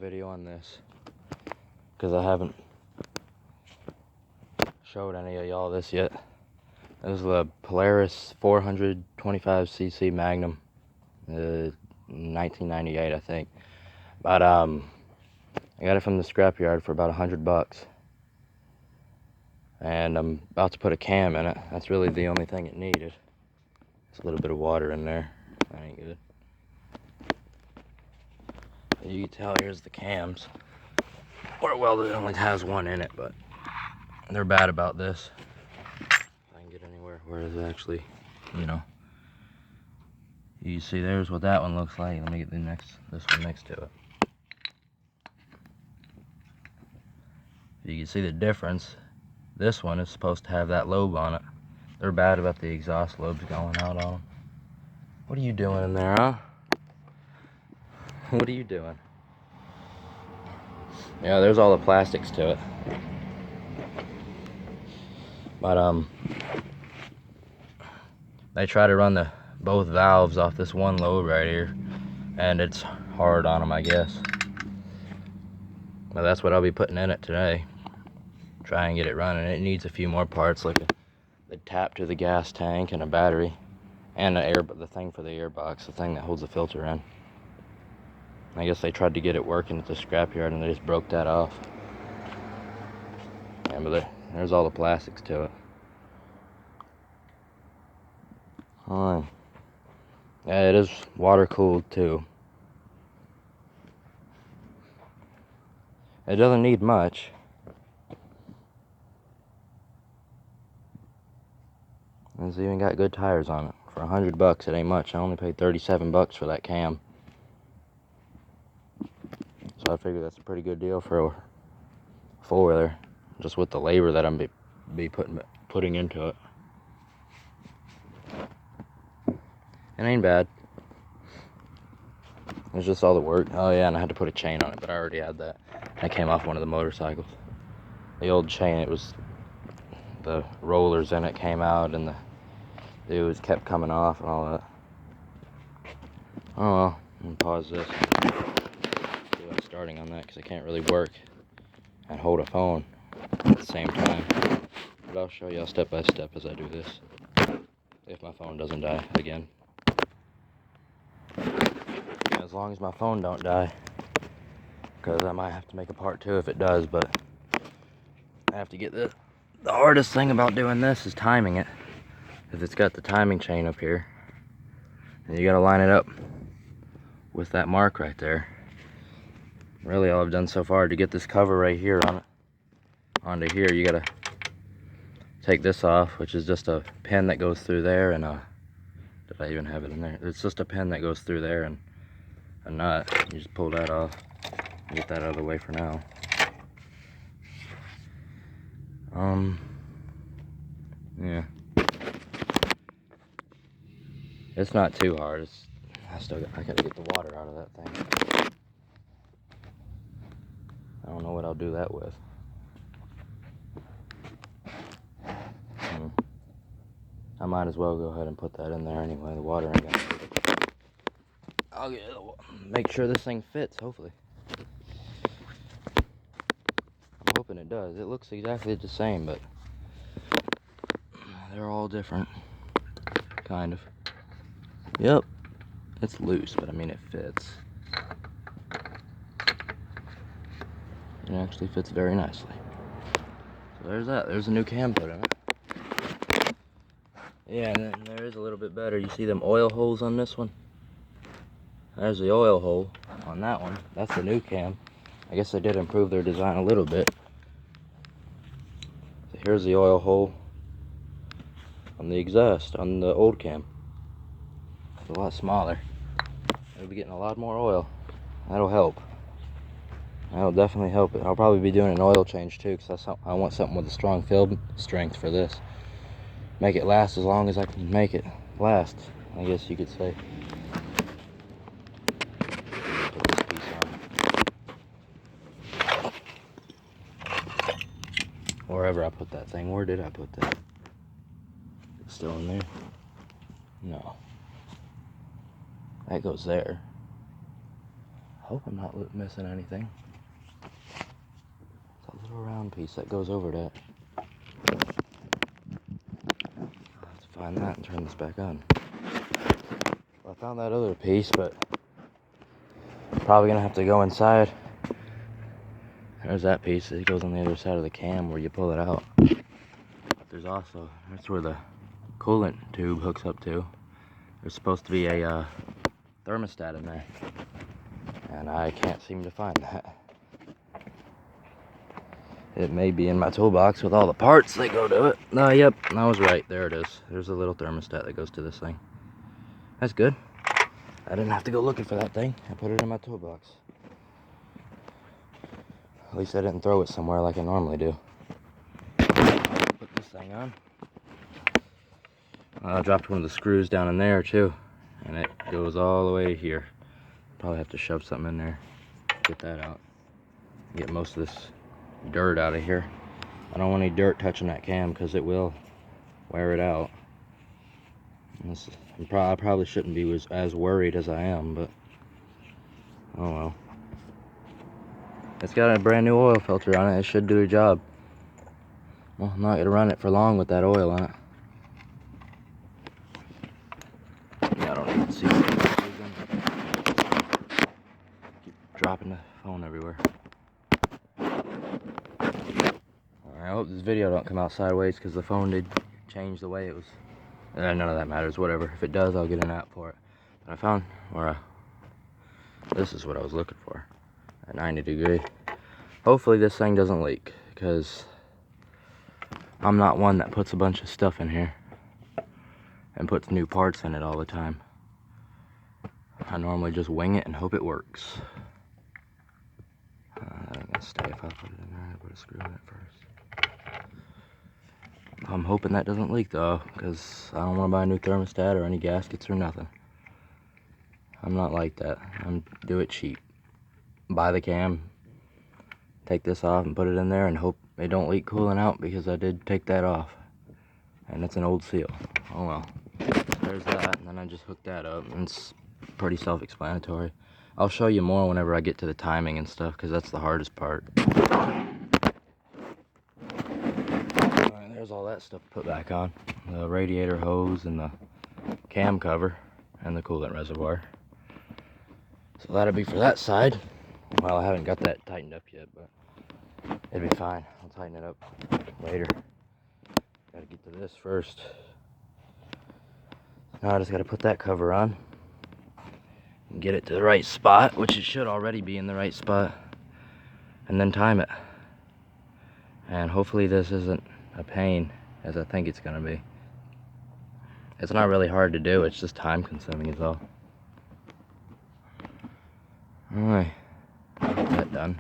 video on this because I haven't showed any of y'all this yet. This is the Polaris 425cc Magnum, 1998 I think. But I got it from the scrapyard for about $100, and I'm about to put a cam in it. That's really the only thing it needed. There's a little bit of water in there. That ain't good. You can tell here's the cams. Or well, it only has one in it, but they're bad about this. If I can get anywhere where it's actually, you know. You see there's what that one looks like. Let me get this one next to it. You can see the difference. This one is supposed to have that lobe on it. They're bad about the exhaust lobes going out on them. What are you doing in there, huh? What are you doing? Yeah, there's all the plastics to it. But they try to run both valves off this one lobe right here, and it's hard on them, I guess. But that's what I'll be putting in it today. Try and get it running. It needs a few more parts, like the tap to the gas tank and a battery, and the thing for the air box, the thing that holds the filter in. I guess they tried to get it working at the scrapyard and they just broke that off. Yeah, but there's all the plastics to it. Alright. Yeah, it is water cooled too. It doesn't need much. It's even got good tires on it. For $100, it ain't much. I only paid $37 for that cam. So I figure that's a pretty good deal for a four-wheeler, just with the labor that I'm be putting into it. It ain't bad. It's just all the work. Oh yeah, and I had to put a chain on it, but I already had that. That came off one of the motorcycles. The old chain, it was the rollers in it came out, and it was kept coming off and all that. Oh well, I'm gonna pause this. See what's starting on that, because I can't really work and hold a phone at the same time. But I'll show y'all step by step as I do this, if my phone doesn't die again. As long as my phone don't die, because I might have to make a part 2 if it does. But I have to get this. The hardest thing about doing this is timing it, because it's got the timing chain up here, and you got to line it up with that mark right there. Really, all I've done so far to get this cover right here on it onto here, you got to take this off, which is just a pin that goes through there, and did I even have it in there? It's just a pin that goes through there, and a nut. You just pull that off. Get that out of the way for now. Yeah. It's not too hard. I gotta get the water out of that thing. I don't know what I'll do that with. I might as well go ahead and put that in there anyway. The water ain't gonna do it. I'll make sure this thing fits, hopefully. I'm hoping it does. It looks exactly the same, but they're all different. Kind of. Yep. It's loose, but I mean it fits. It actually fits very nicely. So there's that. There's a new cam put in it. Yeah, and then there is a little bit better. You see them oil holes on this one? There's the oil hole on that one. That's the new cam. I guess they did improve their design a little bit. So here's the oil hole on the exhaust on the old cam. It's a lot smaller. It'll be getting a lot more oil. That'll help. That'll definitely help it. I'll probably be doing an oil change too, because I want something with a strong field strength for this. Make it last as long as I can make it last, I guess you could say. Put this piece on. Wherever I put that thing. Where did I put that? It's still in there? No. That goes there. Hope I'm not missing anything. It's a little round piece that goes over that. I'll have to find that and turn this back on. Well, I found that other piece, but probably gonna have to go inside. There's that piece. It goes on the other side of the cam where you pull it out. But there's also, that's where the coolant tube hooks up to. There's supposed to be a thermostat in there, and I can't seem to find that. It may be in my toolbox with all the parts that go to it. No, yep, I was right. There it is. There's a little thermostat that goes to this thing. That's good. I didn't have to go looking for that thing. I put it in my toolbox. At least I didn't throw it somewhere like I normally do. Put this thing on. I dropped one of the screws down in there too, and it goes all the way here. Probably have to shove something in there, get that out, get most of this dirt out of here. I don't want any dirt touching that cam because it will wear it out. I probably shouldn't be as worried as I am, but oh well. It's got a brand new oil filter on it. It should do the job. Well, I'm not going to run it for long with that oil on it. Yeah, I don't even see it. Keep dropping the phone everywhere. I hope this video don't come out sideways because the phone did change the way it was. None of that matters, whatever. If it does, I'll get an app for it. But I found where this is what I was looking for. At 90 degree. Hopefully this thing doesn't leak, because I'm not one that puts a bunch of stuff in here and puts new parts in it all the time. I normally just wing it and hope it works. I'm gonna stay if I put it in there. I put a screw in it first. I'm hoping that doesn't leak though, because I don't want to buy a new thermostat or any gaskets or nothing. I'm not like that. I'm do it cheap. Buy the cam, take this off and put it in there and hope it don't leak cooling out, because I did take that off. And it's an old seal. Oh well. There's that, and then I just hooked that up, and it's pretty self-explanatory. I'll show you more whenever I get to the timing and stuff, because that's the hardest part. Alright, there's all that stuff to put back on. The radiator hose and the cam cover and the coolant reservoir. So that'll be for that side. Well, I haven't got that tightened up yet, but it'll be fine. I'll tighten it up later. Gotta get to this first. Now I just gotta put that cover on and get it to the right spot, which it should already be in the right spot, and then time it. And hopefully this isn't a pain as I think it's gonna be. It's not really hard to do, it's just time consuming is all. Alright, get that done.